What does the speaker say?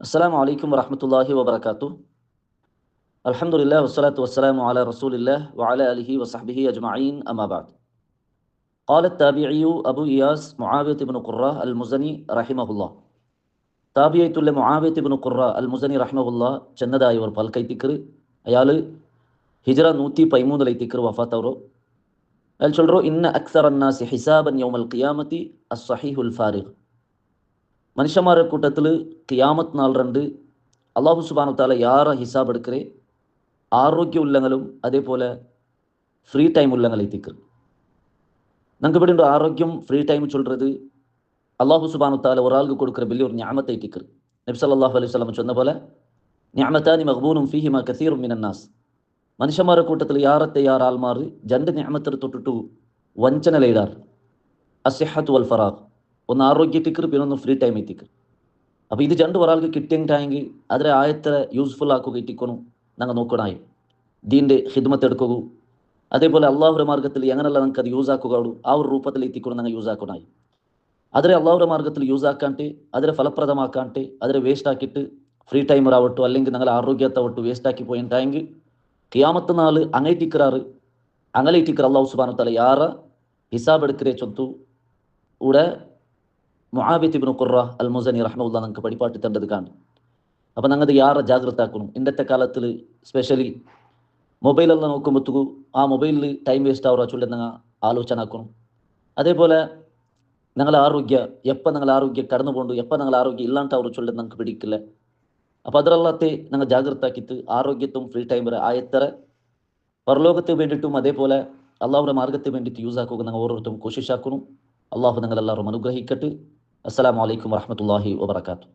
السلام عليكم ورحمة الله وبركاته. الحمد لله والصلاة والسلام على رسول الله وعلى آله وصحبه أجمعين، أما بعد. قال التابعي أبو إياس معاوية بن قرة المزني رحمه الله. താബിയത്തുള്ള Muawiya bin ഖുറ അൽ മുസനി റഹ്മഹുല്ലാ ചെന്നതായി ഒരു പൽക്കൈത്തിക്കർ അയാൾ ഹിജ്റ 113 തിക്കർ വഫാത്തവരോ അയാൾ ചൊല്ലോ ഇന്ന അക്സർ അന്നാസി ഹിസാബൻ യൗമൽ ഖിയാമത്തി അസ്സഹീഹുൽ ഫാരിഖ്. മനുഷ്യന്മാരുടെ കൂട്ടത്തിൽ ഖിയാമത്ത് നാൾ രണ്ട് അള്ളാഹു സുബ്ഹാനഹു തആല யார ஹிசாப் எடுக்கிறே ஆரோக்கிய உள்ளங்களும் அதே போல ஃப்ரீ டைம் உள்ளங்களை திக்கர். நமக்கு இப்படி ஒரு ஆரோக்கியம் ஃப்ரீ டைம் சொல்கிறது அல்லாஹு சுப்ஹானஹு தஆல ஒரு ஆளுக்கு கொடுக்குற பெரிய ஒரு நிஅமத்தை திக்கர். நபி ஸல்லல்லாஹு அலைஹி வஸல்லம் சொன்ன போல நிஅமதானி மக்பூனும் ஃபீஹிமா கஸீரும் மினன் നാസ്. മനുഷ്യന്മാരുടെ കൂട്ടത്തിൽ യാറത്തെ യാർ ആൾമാർ രണ്ട് നിഅമത്തെ തൊട്ടിട്ടു വഞ്ചനയിടാർ. അസ്സിഹത്ത് വൽ ഫറാഖ്, ഒന്ന് ആരോഗ്യ തിക്കർ, പിന്നെ ഒന്ന് ഫ്രീ ടൈം തിക്കർ. അപ്പോൾ ഇത് രണ്ട് ഒരാൾക്ക് കിട്ടിയെങ്കിൽ അതിലെ ആയത്തെ യൂസ്ഫുൾ ആക്കുക ഇട്ടിക്കണം ഞങ്ങൾ നോക്കണായി. ദീൻ്റെ ഹിദ്മത്ത് എടുക്കുക, അതേപോലെ അള്ളാഹുരുടെ മാർഗത്തിൽ എങ്ങനെയല്ല നമുക്ക് അത് യൂസ് ആക്കുകയുള്ളൂ ആ ഒരു രൂപത്തിൽ എത്തിക്കണം ഞങ്ങൾ യൂസ് ആക്കണായി. അതിലെ അള്ളാഹുരുടെ മാർഗത്തിൽ യൂസ് ആക്കാണ്ട് അതിനെ ഫലപ്രദമാക്കാണ്ട് അതിനെ വേസ്റ്റ് ആക്കിയിട്ട് ഫ്രീ ടൈമർ ആവട്ടോ അല്ലെങ്കിൽ ഞങ്ങൾ ആരോഗ്യത്താവട്ടോ വേസ്റ്റ് ആക്കി പോയിട്ടായെങ്കിൽ ഖിയാമത്ത് നാൾ അങ്ങേറ്റിക്കറാറ് അങ്ങലേറ്റിക്കർ അള്ളാഹു സുബ്ഹാനഹു തആല யார ഹിസാബ് എടുക്കരേ ചൊത്തു ഇവിടെ മുആവിയ ബിൻ ഖുറ അൽ മുസനി റഹ്മഹുല്ലാ നമുക്ക് പഠിപ്പാട്ടി തണ്ടത് കാണും. അപ്പം ഞങ്ങൾ ಯಾರ ಜಾಗೃತ ആക്കണം. ഇന്നത്തെ കാലത്തിൽ സ്പെഷ്യലി മൊബൈലെല്ലാം നോക്കുമ്പോഴത്തേക്കു ആ മൊബൈലിൽ ടൈം വേസ്റ്റ് ആവുക ചൊല്ലി ഞങ്ങൾ ആലോചന ആക്കണം. അതേപോലെ ഞങ്ങൾ ആരോഗ്യ എപ്പോൾ ഞങ്ങൾ ആരോഗ്യം കടന്നു പോകണ്ടു, എപ്പോൾ ഞങ്ങൾ ആരോഗ്യം ഇല്ലാണ്ട് അവർ ചൊല്ലി ഞങ്ങൾക്ക് പിടിക്കില്ല. അപ്പോൾ അതിലെല്ലാത്തെ ഞങ്ങൾ ജാഗ്രത ആക്കിയിട്ട് ആരോഗ്യത്തും ഫ്രീ ടൈം ആയത്തര പരലോകത്തിന് വേണ്ടിയിട്ടും അതേപോലെ അള്ളാഹുടെ മാർഗത്തിന് വേണ്ടിയിട്ട് യൂസ് ആക്കുക ഞങ്ങൾ ഓരോരുത്തരും കോശിഷാക്കണം. അള്ളാഹു ഞങ്ങളെല്ലാവരും അനുഗ്രഹിക്കട്ടെ. അസ്സലാമു അലൈക്കും വറഹ്മത്തുള്ളാഹി വബറകാതുഹു.